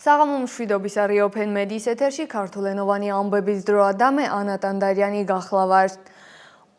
საღამო მშვიდობის არის Open Media-ის ეთერში ქართულენოვანი ამბების დროა და მე ანა ტანდარიანი გახლავართ.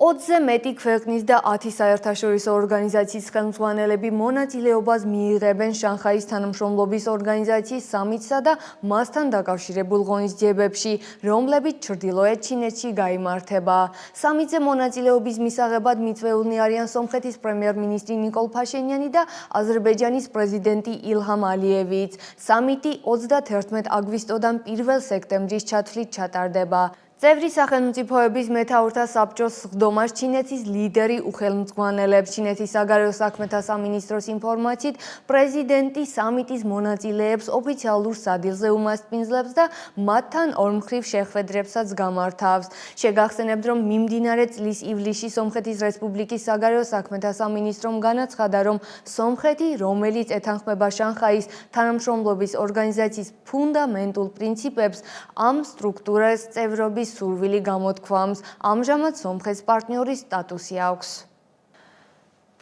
20-ზე მეტი ქვეყნის და 10 საერთაშორისო ორგანიზაციის ხელმძღვანელები მონაწილეობას მიიღებენ შანხაის თანამშრომლობის ორგანიზაციის სამიტსა და მასთან დაკავშირებულ ღონისძიებებში, რომლებიც ჩრდილოეთ ჩინეთში გაიმართება. სამიტზე მონაწილეობის მისაღებად მიწვეულნი არიან სომხეთის პრემიერ-მინისტრი ნიკოლ ფაშინიანი და აზერბაიჯანის პრეზიდენტი ილჰამ ალიევიც. სამიტი 31 აგვისტოდან 1 სექტემბრის ჩათვლით ჩატარდება. წევრი სახელმწიფოების მეთაურთა საბჭოს სხდომას ჩინეთის ლიდერი უხელმძღვანელებს. ჩინეთის საგარეო საქმეთა სამინისტროს ინფორმაციით, პრეზიდენტი სამიტის მონაწილეებს ოფიციალურ სადილზე უმასპინძლებს და მათთან ორმხრივ შეხვედრებსაც გამართავს. შეგახსენებთ, რომ მიმდინარე წლის ივლისში სომხეთის რესპუბლიკის საგარეო საქმეთა სამინისტრომ განაცხადა, რომ სომხეთი, რომელიც ეთანხმება შანხაის თანამშრომლობის ორგანიზაციის ფუნდამენტურ პრინციპებს, ამ სტრუქტურას წევრობის სურვილი გამოთქვამს. ამჟამად სომხეთს პარტნიორის სტატუსი აქვს.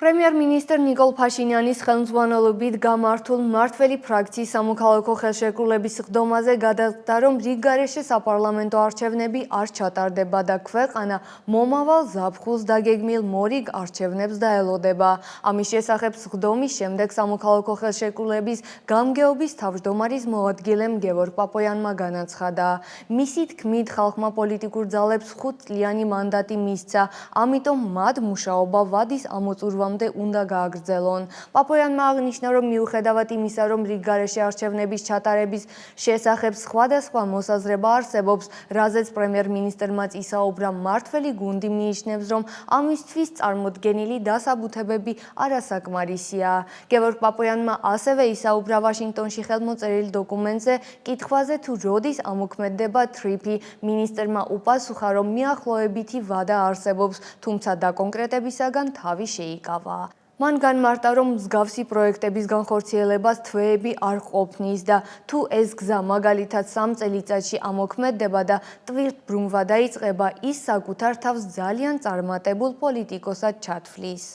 პრემიერ-მინისტრ ნიკოლ ფაშინიანის ხელმძღვანელობით გამართულ მმართველი ფრაქციის სამოქალაქო ხელშეკრულების სხდომაზე გადაწყდა, რომ რიგგარეშე საპარლამენტო არჩევნები არ ჩატარდება და ქვეყანა მომავალ ზაფხულს დაგეგმილ მორიგ არჩევნებს დაელოდება. ამის შესახებ სხდომის შემდეგ სამოქალაქო ხელშეკრულების გამგეობის თავმჯდომარის მოადგილემ გევორგ პაპოიანმა განაცხადა. მისი თქმით, ხალხმა პოლიტიკურ ძალებს 5 წლიანი მანდატი მისცა, ამიტომ მათ მუშაობა ვადის ამოწურვამ უნდა გააგრძელონ. პაპოიანმა აღნიშნა, რომ მიუხედავად იმისა, რომ რიგგარეშე არჩევნების ჩატარების შესახებ სხვადასხვა მოსაზრება არსებობს, რაზეც პრემიერ-მინისტრმა ისაუბრა, მმართველი გუნდი მიიჩნევს, რომ ამისთვის წარმოდგენილი დასაბუთებები არასაკმარისია. გევორგ პაპოიანმა ასევე ისაუბრა ვაშინგტონში ხელმოწერილ დოკუმენტზე კითხვაზე, თუ როდის ამოქმედდება TTIP. მინისტრმა უპასუხა, რომ მიახლოებითი ვადა არსებობს, თუმცა დაკონკრეტებისაგან თავი შეიკავა. მან განმარტა, რომ მსგავსი პროექტების განხორციელებას თვეები არ ყოფნის და თუ ეს გზა მაგალითად 3 წელიწადში ამოქმედდება და ტვირთბრუნვა დაიწყება, ის საკუთარ თავს ძალიან წარმატებულ პოლიტიკოსად ჩათვლის.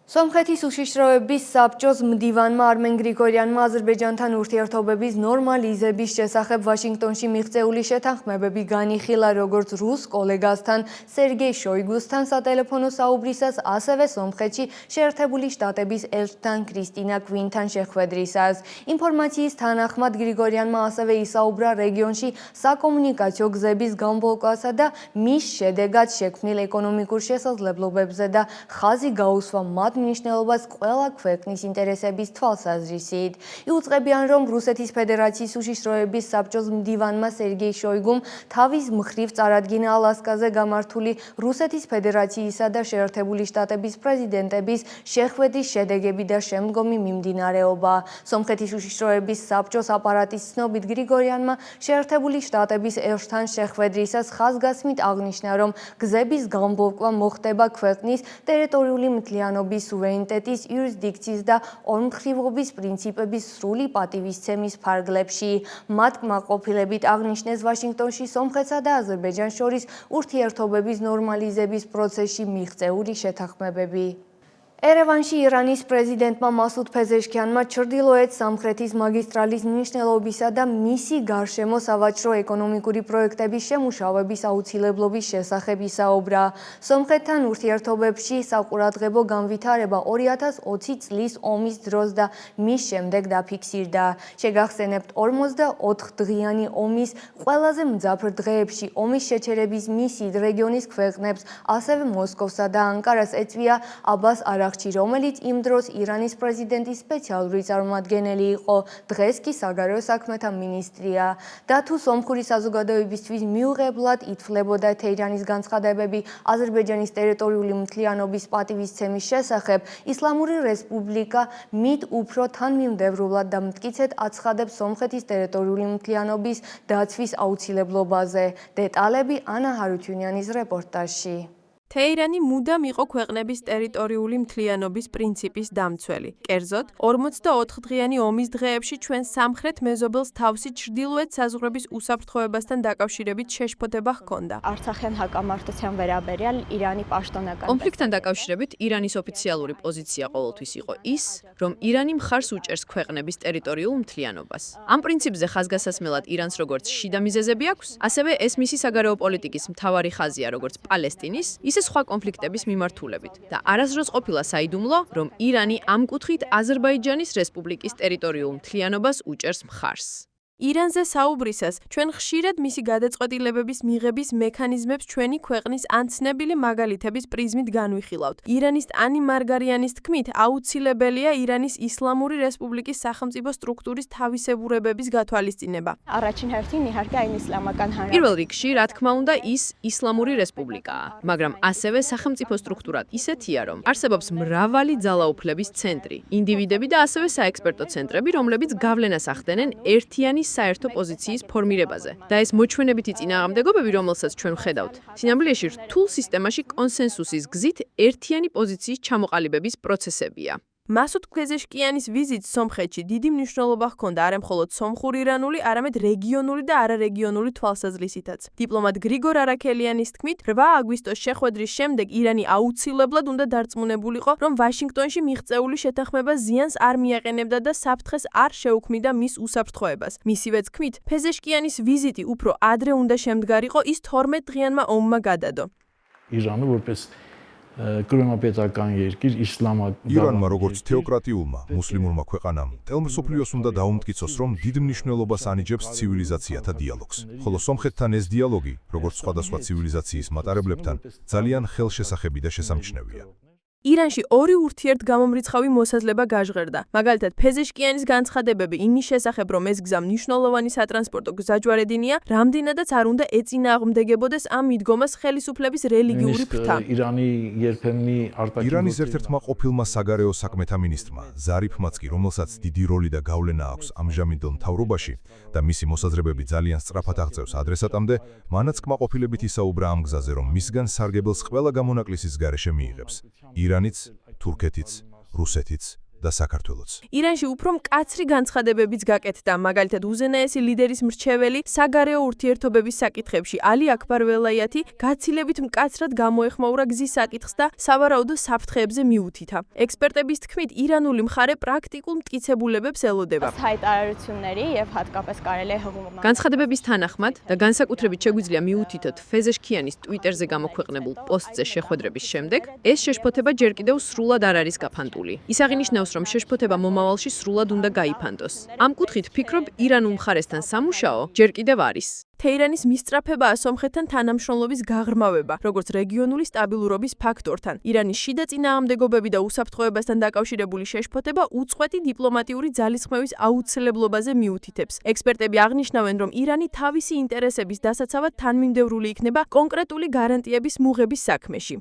სომხეთის უშიშროების საბჭოს მდივანმა არმენ გრიგორიანმა აზერბაიჯანთან ურთიერთობების ნორმალიზების შესახებ ვაშინგტონში მიღწეული შეთანხმებები განიხილა, როგორც რუს კოლეგასთან სერგეი შოიგუსთან სატელეფონო საუბრისას, ასევე სომხეთში შეერთებული შტატების ელჩთან კრისტინა კვინთან შეხვედრისას. ინფორმაციის თანახმად გრიგორიანმა ასევე ისაუბრა რეგიონში საკომუნიკაციო გზების გამბოლქვასა და მის შედეგად შექმნილ ეკონომიკურ შესაძლებლობებზე და ხაზი გაუსვა მათ მნიშვნელობას ყველა ქვეყნის ინტერესების თვალსაზრისით. იუწყებიან, რომ რუსეთის ფედერაციის უშიშროების საბჭოს მდივანმა სერგეი შოიგუმ თავის მხრივ წარადგინა ალასკაზე გამართული რუსეთის ფედერაციისა და შეერთებული შტატების პრეზიდენტების შეხვედრის შედეგები და შემდგომი მიმდინარეობა. სომხეთის უშიშროების საბჭოს აპარატის ცნობით, გრიგორიანმა შეერთებული შტატების ელჩთან შეხვედრისას ხაზგასმით აღნიშნა, რომ გზების გამბოლკვა მოხდება ქვეყნის ტერიტორიული მთლიანობის სუვერენიტეტის, იურისდიქციის და ორმხრივობის პრინციპების სრული პატივისცემის ფარგლებში. მათ კმაყოფილებით აღნიშნეს ვაშინგტონში სომხეთსა და აზერბაიჯანს შორის ურთიერთობების ნორმალიზების პროცესში მიღწეული შეთანხმებები. ერევანში ირანის პრეზიდენტმა მასუდ ფეზეშქიანმა ჩრდილოეთ სამხრეთის მაგისტრალის მნიშვნელობისა და მისი გარშემო სავაჭრო ეკონომიკური პროექტების შემუშავების აუცილებლობის შესახებ ისაუბრა. სომხეთთან ურთიერთობებში საყურადღებო განვითარება 2020 წლის ომის დროს და მის შემდეგ დაფიქსირდა. შეგახსენებთ, 44 დღიანი ომის ყველაზე მძაფრ დღეებში ომის შეჩერების მისიით რეგიონის ქვეყნებს, ასევე მოსკოვსა და ანკარას ეწვია აბას არაღჩი, რომელიც იმ დროს ირანის პრეზიდენტის სპეციალური წარმომადგენელი იყო, დღეს კი საგარეო საქმეთა მინისტრია. და თუ სომხური საზოგადოებისთვის მიუღებლად ითვლებოდა თეირანის განცხადებები აზერბაიჯანის ტერიტორიული მთლიანობის პატივისცემის შესახებ, ისლამური რესპუბლიკა მით უფრო თანმიმდევრულად და მტკიცედ აცხადებს სომხეთის ტერიტორიული მთლიანობის დაცვის აუცილებლობაზე. დეტალები ანა ჰარუთუნიანის რეპორტაჟში. თეირანი მუდამ იყო ქვეყნების ტერიტორიული მთლიანობის პრინციპის დამცველი. კერძოდ, 44 დღიანი ომის დღეებში ჩვენ სამხრეთ მეზობელს თავისი ჩრდილოეთ საზღვრების უსაფრთხოებასთან დაკავშირებით შეშფოთება ჰქონდა. Արցախյան հակամարտության վերաբերյալ Իրանի պաշտոնական კონფლიქტთან დაკავშირებით ირანის ოფიციალური პოზიცია ყოველთვის იყო ის, რომ ირანი მხარს უჭერს ქვეყნების ტერიტორიულ მთლიანობას. ამ პრინციპზე ხაზგასასმელად ირანს როგორც შიდა მიზეზები აქვს, ასევე ეს მისი საგარეო პოლიტიკის მთავარი ხაზია როგორც პალესტინის, ისე სხვა კონფლიქტების მიმართულებით და არასდროს ყოფილა საიდუმლო, რომ ირანი ამ კუთხით აზერბაიჯანის რესპუბლიკის ტერიტორიულ მთლიანობას უჭერს მხარს. ირანზე საუბრისას ჩვენ ხშირად მისი გადაწყვეტილებების მიღების მექანიზმებს ჩვენი ქვეყნის ან ცნებილი მაგალითების პრიზმით განვიხილავთ. ირანის ტანი მარგარიანის თქმით, აუცილებელია ირანის ისლამური რესპუბლიკის სახელმწიფო სტრუქტურის თავისებურებების გათვალისწინება. առաջին հերթին իհարկե այն իսլամական პირველ რიგში, რა თქმა უნდა, ის ისლამური რესპუბლიკაა, მაგრამ ასევე სახელმწიფო სტრუქტურა ისეთია, რომ არსებობს მრავალი ძალაუფლების ცენტრი, ინდივიდები და ასევე საექსპერტო ცენტრები, რომლებიც გავლენას ახდენენ ერთიანი საერთო პოზიციის ფორმირებაზე. და ეს მოჩვენებითი წინააღმდეგობები, რომელსაც ჩვენ ვხედავთ, სინამდვილეში რთულ სისტემაში კონსენსუსის გზით ერთიანი პოზიციის ჩამოყალიბების პროცესებია. მასუდ პეზეშკიანის ვიზიტს სომხეთში დიდი მნიშვნელობა ჰქონდა არა მხოლოდ სომხურ-ირანული, არამედ რეგიონული და არარეგიონული თვალსაზრისითაც. დიპლომატ გრიგორ არაქელიანის თქმით, 8 აგვისტოს შეხვედრის შემდეგ ირანი აუცილებლად უნდა დარწმუნებულიყო, რომ ვაშინგტონში მიღწეული შეთანხმება ზიანს არ მიაყენებდა და საფრთხეს არ შეუქმნიდა მის უსაფრთხოებას. მისივე თქმით, პეზეშკიანის ვიზიტი უფრო ადრე უნდა შემდგარიყო ის 12 დღიანმა ომმა გადადო. ირანი որպես კრემაპეტაკან երկիր ირანმა როგორც თეოკრატიულმა მუსლიმურმა ქვეყანამ თელმსოფლიოს უნდა დაუმტკიცოს, რომ დიდ მნიშვნელობას ანიჭებს ცივილიზაციათა დიალოგს. ხოლო სომხეთთან ეს დიალოგი, როგორც სხვადასხვა ცივილიზაციის მატარებლებთან, ძალიან ხელშესახები და შესამჩნევია. ირანში ორი ურთიერთგამომრიცხავი მოსაზლება გაჟღერდა. მაგალითად, პეზეშკიანის განცხადებები იმის შესახებ, რომ ეს გზა მნიშვნელოვანი სატრანსპორტო გზაჯვარედინია, რამდენადაც არ უნდა ეწინააღმდეგებოდეს ამ მიდგომას ხელისუფლების რელიგიური ფრთა. ირანის ერთ-ერთმა ყოფილმა საგარეო საქმეთა მინისტრმა, ზარიფმაც კი, რომელსაც დიდი როლი და გავლენა აქვს ამჟამინდელ მთავრობაში და მისი მოსაზრებები ძალიან სწრაფად აღწევს ადრესატამდე, მანაც კმაყოფილებით ისაუბრა ამ გზაზე, რომ მისგან სარგებელს ყველა გამონაკლისის გარეშე მიიღებს. ირანიც, თურქეთიც, რუსეთიც და საქართველოც. ირანში უფრო მკაცრი განცხადებებიც გაკეთდა, მაგალითად უზენაესი ლიდერის მრჩეველი საგარეო ურთიერთობების საკითხებში ალი აქბარ ველაიათი გაცილებით მკაცრად გამოეხმაურა გზის საკითხს და სავარაუდო საფრთხეებზე მიუთითა. ექსპერტების თქმით, ირანული მხარე პრაქტიკულ მტკიცებულებებს ელოდება. հայտարարությունների եւ հատկապես կարելի է հղում განცხადებების თანახმად და განსაკუთრებით შეგვიძლია მიუთითოთ ფეზეშკიანის ტვიტერზე გამოქვეყნებულ პოსტზე შეხვედრების შემდეგ, ეს შეშფოთება ჯერ კიდევ სრულად არ არის გაფანტული. ის აღინიშნავს, რომ შეშფოთება მომავალში სრულად უნდა გაიფანტოს. ამ კუთხით ფიქრობ, ირანულ მხარესთან სამუშაო ჯერ კიდევ არის. თეირანის მისწრაფებაა სომხეთთან თანამშრომლობის გაღრმავება, როგორც რეგიონული სტაბილურობის ფაქტორთან. ირანის შიდა წინააღმდეგობები და უსაფრთხოებასთან დაკავშირებული შეშფოთება უწყვეტი დიპლომატიური ძალისხმევის აუცილებლობაზე მიუთითებს. ექსპერტები აღნიშნავენ, რომ ირანი თავისი ინტერესების დასაცავად თანმიმდევრული იქნება კონკრეტული გარანტიების მუღების საქმეში.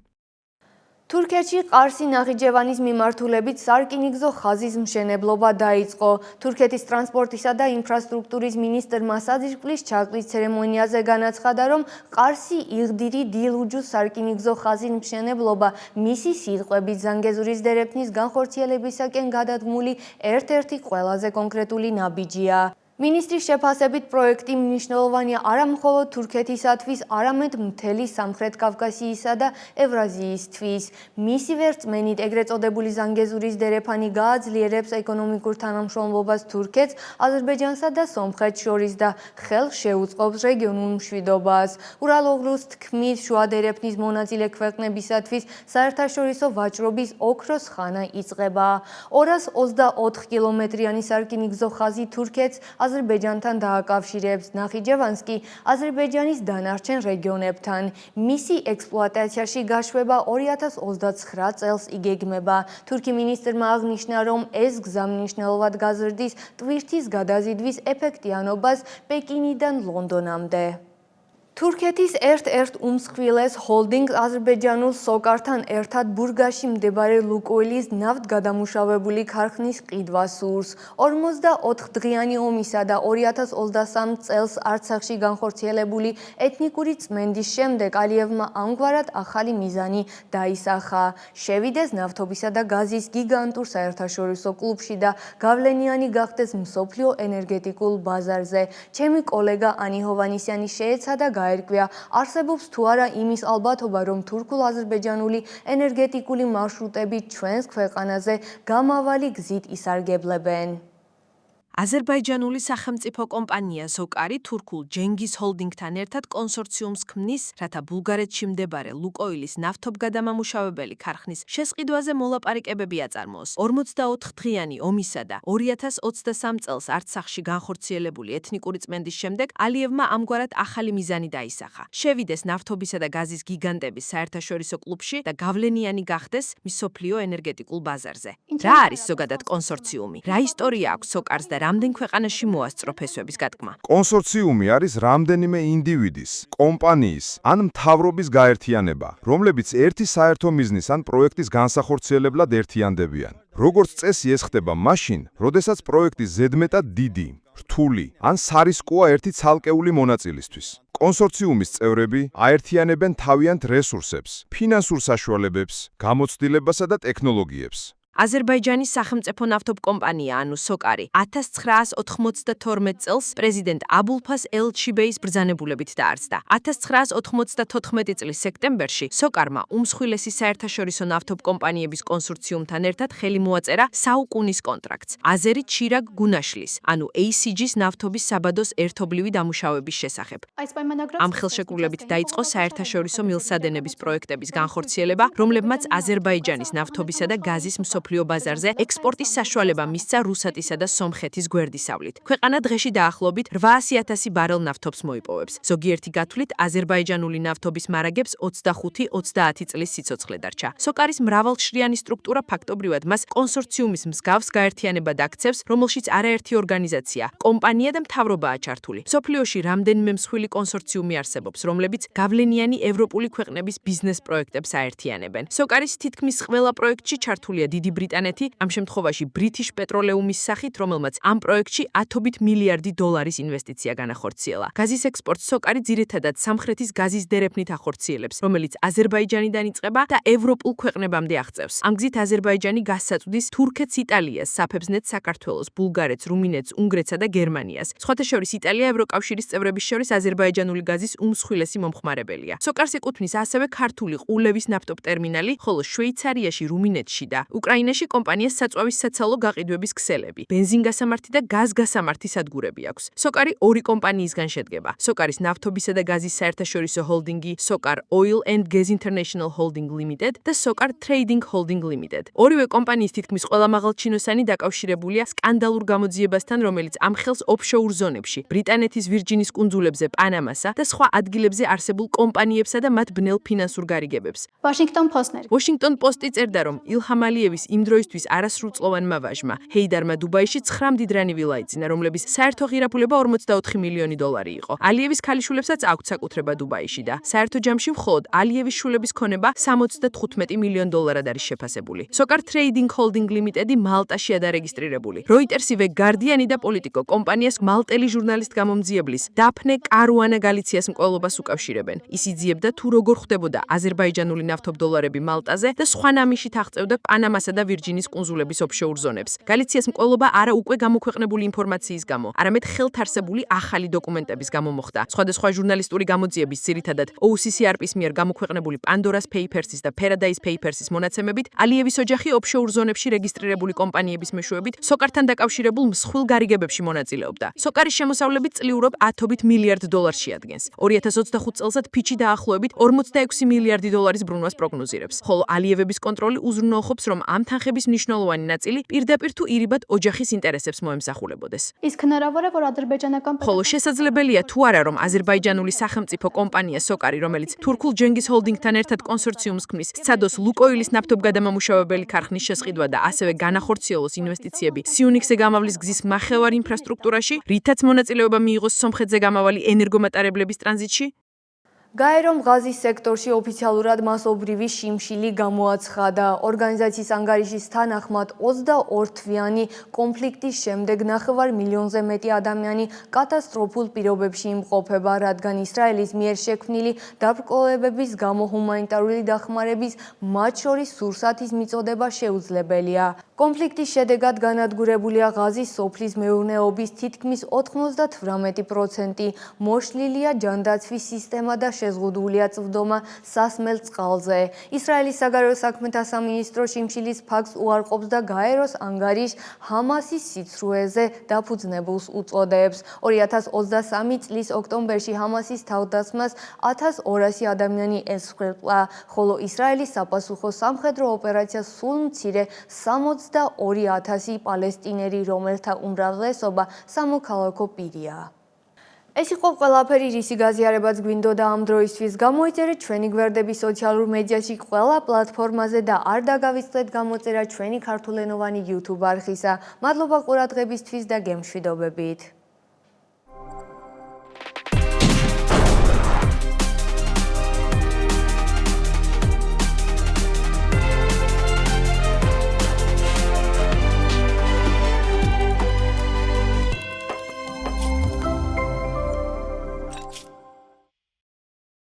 თურქეთში ყარსი ნახიჩევანის მიმართულებით სარკინიგზო ხაზის მშენებლობა დაიწყო. თურქეთის ტრანსპორტისა და ინფრასტრუქტურის მინისტრმა საძირკვლის ჩაკვლის ცერემონიაზე განაცხადა, რომ ყარსი იღდირი დილუჯუს სარკინიგზო ხაზის მშენებლობა მისი სიტყვებით ზანგეზურის დერეფნის განხორციელებისაკენ გადადგმული ერთ-ერთი ყველაზე კონკრეტული ნაბიჯია. მინისტრის შეფასებით პროექტი მნიშვნელოვანია არა მხოლოდ თურქეთისათვის, არამედ მთელი სამხრეთ კავკასიისა და ევრაზიისთვის. მისივე რწმენით ეგრეთ წოდებული ზანგეზურის დერეფანი გააძლიერებს ეკონომიკურ თანამშრომლობას თურქეთს, აზერბაიჯანსა და სომხეთს შორის და ხელს შეუწყობს რეგიონულ მშვიდობას. ურალოღლუს თქმით, შუა დერეფნის მონაწილე ქვეყნებისათვის საერთაშორისო ვაჭრობის ოქროს ხანა იწყება. 224 კილომეტრიანი სარკინიგზო ხაზი თურქეთს აზერბაიჯანთან დააკავშირებს, ნახიჩევანს კი აზერბაიჯანის დანარჩენ რეგიონებთან. მისი ექსპლუატაციაში გაშვება 2029 წელს იგეგმება. თურქი მინისტრმა აღნიშნა, რომ ეს გზა მნიშვნელოვნად გაზრდის ტვირთის გადაზიდვის ეფექტიანობას პეკინიდან ლონდონამდე. თურქეთის ერთ-ერთ უმსხვილეს ჰოლდინგ აზერბაიჯანულ სოკართან ერთად ბურგაში მდებარე ლუკოილის ნავთგადამუშავებული ქარხნის ყიდვა სურს. 44 დღიანი ომისა და 2023 წელს არცახში განხორციელებული ეთნიკური წმენდის შემდეგ ალიევმა ამგვარად ახალი მიზანი დაისახა. შევიდეს ნავთობისა და გაზის გიგანტურ საერთაშორისო კლუბში და გავლენიანი გახდეს მსოფლიო ენერგეტიკულ ბაზარზე. ჩემი კოლეგა ანი ჰოვანისიანი შეეცადა გაერკვია, არსებობს თუ არა იმის ალბათობა, რომ თურქულ-აზერბაიჯანული ენერგეტიკული მარშრუტები ჩვენს ქვეყანაზე გამავალი გზით ისარგებლებენ. აზერბაიჯანული სახელმწიფო კომპანია ზოკარი თურქულ ჯენგიზ ჰოლდინგთან ერთად კონსორციუმს ქმნის, რათა ბულგარეთში მდებარე ლუკოილის ნავთობგადამამუშავებელი ქარხნის შესყიდვაზე მოლაპარაკებები აწარმოოს. 44 დღიანი ომისა და 2023 წელს არცახში განხორციელებული ეთნიკური წმენდის შემდეგ ალიევმა ამგვარად ახალი მიზანი დაისახა. შევიდეს ნავთობისა და გაზის გიგანტების საერთაშორისო კლუბში და გავლენიანი გახდეს მსოფლიო ენერგეტიკულ ბაზარზე. რა არის ზოგადად კონსორციუმი? რა ისტორია აქვს ზოკარს და რამდენ ქვეყანაში მოასწრო ფესვების გატკმა? კონსორციუმი არის რამდენიმე ინდივიდის, კომპანიის ან მთავრობის გაერთიანება, რომლებიც ერთი საერთო მიზნის ან პროექტის განსახორციელებლად ერთიანდებიან. როგორც წესი ეს ხდება მაშინ, როდესაც პროექტი ზედმეტად დიდი, რთული ან სარისკოა ერთი ცალკეული მონაწილისთვის. კონსორციუმის წევრები აერთიანებენ თავიანთ რესურსებს, ფინანსურ საშუალებებს, გამოცდილებასა და ტექნოლოგიებს. აზერბაიჯანის სახელმწიფო ნავთობკომპანია ანუ სოკარი 1992 წელს პრეზიდენტ აბულფას ელჩიბეის ბრძანებულებით დაარსდა. 1994 წლის სექტემბერში სოკარმა უმსხვილესი საერთაშორისო ნავთობკომპანიების კონსორციუმთან ერთად ხელი მოაწერა საუკუნის კონტრაქტს აზერი ჩირაგ გუნაშლის ანუ ACG-ს ნავთობის საბადოს ერთობლივი დამუშავების შესახებ. ამ ხელშეკრულებით დაიწყო საერთაშორისო მილსადენების პროექტების განხორციელება, რომლებმაც აზერბაიჯანის ნავთობისა და გაზის მსოფლიო ბაზარზე ექსპორტის საშუალება მისცა რუსეთისა და სომხეთის გვერდისავლით. ქვეყანა დღეში დაახლოებით 800,000 ბარელ ნავთობს მოიპოვებს. ზოგიერთი გათვლით აზერბაიჯანული ნავთობის მარაგებს 25-30 წლის სიცოცხლე დარჩა. სოკარის მრავალშრიანი სტრუქტურა ფაქტობრივად მას კონსორციუმის მსგავს გაერთიანებად აქცევს, რომელშიც არაერთი ორგანიზაცია, კომპანია და მთავრობაა ჩართული. მსოფლიოში რამდენიმე მსხვილი კონსორციუმი არსებობს, რომლებიც გავლენიანი ევროპული ქვეყნების ბიზნეს პროექტებს აერთიანებენ. სოკარის თითქმის ყველა პროექტში ჩართულია დიდი ბრიტანეთი, ამ შემთხვევაში British Petroleum-ის სახით, რომელმაც ამ პროექტში 10 მილიარდი დოლარის ინვესტიცია განახორციელა. გაზის ექსპორტს სოკარი ძირითადად სამხრეთის გაზის დერეფნით ახორციელებს, რომელიც აზერბაიჯანიდან იწყება და ევროპულ ქვეყნებამდე აღწევს. ამ გზით აზერბაიჯანი გასაწვდის თურქეთს, იტალიას, საფებზნეთს, საქართველოს, ბულგარეთს, რუმინეთს, უნგრეთსა და გერმანიას. სხვათა შორის იტალია ევროკავშირის წევრების შორის აზერბაიჯანული გაზის უმსხვილესი მომხმარებელია. სოკარს ეკუთვნის ასევე ქართული ყულევის ნავთობტერმინალი, ხოლო შვეიცარიაში, რუმინეთში და უკრაინაში კომპანიას საწვავის საცალო გაყიდვების ქსელები, ბენზინგასამართი და გაზგასამართი სადგურები აქვს. სოკარი ორი კომპანიისგან შედგება. სოკარის ნავთობისა და გაზის საერთაშორისო ჰოლდინგი Sokar Oil and Gas International Holding Limited და Sokar Trading Holding Limited. ორივე კომპანიის თითქმის ყველა მაღალჩინოსანი დაკავშირებულია სკანდალურ გამოძიებასთან, რომელიც ამ ხელს ოფშოურ ზონებში, ბრიტანეთის ვირჯინის კუნძულებზე, პანამასა და სხვა ადგილებზე არსებულ კომპანიებსა და მათ ბნელ ფინანსურ გარიგებებს. Washington Post-ი წერდა, რომ ილჰამ ალიევის იმ დროისთვის არასრულწლოვანმა ვაჟმა ჰეიდარმა დუბაიში 9 მდიდრანი ვილა იძინა, რომლების საერთო ღირებულება 44 მილიონი დოლარი იყო. ალიევის ქალიშვილებსაც აქვთ საკუთრება დუბაიში და საერთო ჯამში მხოლოდ ალიევის შვილების ქონება 75 მილიონ დოლარად არის შეფასებული. Sokar Trading Holding Limited-ი მალტაშია დარეგისტრირებული. Reuters-ი, Guardian-ი და Politico კომპანიას მალტელი ჟურნალისტ გამომძიებლის დაფნე კარუანა გალიციას მკვლელობას უკავშირებენ. ის იძიებდა თუ როგორ ხდებოდა აზერბაიჯანული ნავთობდოლარები მალტაზე და სხვა ნამიშით აღწევდა პანამასა და ვირჯინის კუნძულების ოფშოურ ზონებს. გალიციას მკვლელობა არა უკვე გამოქვეყნებული ინფორმაციის გამო, არამედ ხელთ არსებული ახალი დოკუმენტების გამო მოხდა. სხვადასხვა ჟურნალისტური გამოძიების ძირითადად OCCRP-ის მიერ გამოქვეყნებული Pandora's Papers-ის და Paradise Papers-ის მონაცემებით, ალიევის ოჯახი ოფშოურ ზონებში რეგისტრირებული კომპანიების მეშვეობით სოკართან დაკავშირებულ მსხვილ გარიგებებში მონაწილეობდა. სოკარის შემოსავლები წლიურად 10 მილიარდ დოლარს შეადგენს. 2025 წელსაც ფიჩი დაახლოებით 46 მილიარდი დოლარის ბრუნვას პროგნოზირებს, ხოლო ალიევების კონტროლი უზრუნველყოფს, რომ ამ თანხების მნიშვნელოვანი ნაწილი პირდაპირ თუ ირიბად ოჯახის ინტერესებს მოემსახურებოდეს. ხოლო შესაძლებელია თუ არა, რომ აზერბაიჯანული სახელმწიფო კომპანია სოკარი, რომელიც თურქულ ჯენგიზ ჰოლდინგთან ერთად კონსორციუმს ქმნის, სცადოს ლუკოილის ნავთობგადამამუშავებელი ქარხნის შესყიდვა და ასევე განახორციელოს ინვესტიციები სიუნიქზე გამავლის გზის მახევარ ინფრასტრუქტურაში, რითაც მონაწილეობა მიიღოს სომხეთზე გამავალი ენერგომატარებლების ტრანზიტში? გაერომ ღაზის სექტორში ოფიციალურად მასობრივი შიმშილი გამოაცხადა. ორგანიზაციის ანგარიშის თანახმად 22 თვიანი კონფლიქტის შემდეგ 9 მილიონზე მეტი ადამიანი კატასტროფულ პირობებში იმყოფება, რადგან ისრაელის მიერ შექმნილი დაბრკოლებების გამო ჰუმანიტარული დახმარების, მათ შორის სურსათის მიწოდება შეუძლებელია. კონფლიქტის შედეგად განადგურებულია ღაზის სოფლის მეურნეობის თითქმის 98%, მოშლილია ჯანდაცვის სისტემა და შეზღუდულია წვდომა სასმელ წყალზე. ისრაელის საგარეო საქმეთა სამინისტრო შიმშილის ფაქტს უარყოფს და გაეროს ანგარიშს ჰამასის სიცრუეზე დაფუძნებულს უწოდებს. 2023 წლის ოქტომბერში ჰამასის თავდასხმას 1200 ადამიანი ესხვერპლა, ხოლო ისრაელის საპასუხო სამხედრო ოპერაციას სულ მცირე 62,000 პალესტინელი, რომელთა უმრავლესობა სამოქალაქო პირია. ეს იყო ყველაფერი, რისი გაზიარებაც გვინდოდა ამ დროისთვის. გამოიწერეთ ჩვენი გვერდები სოციალურ მედიაში ყველა პლატფორმაზე და არ დაგავიწყდეთ გამოწერა ჩვენი ქართულენოვანი YouTube არხისა. მადლობა ყურადღებისთვის და გემშვიდობებით.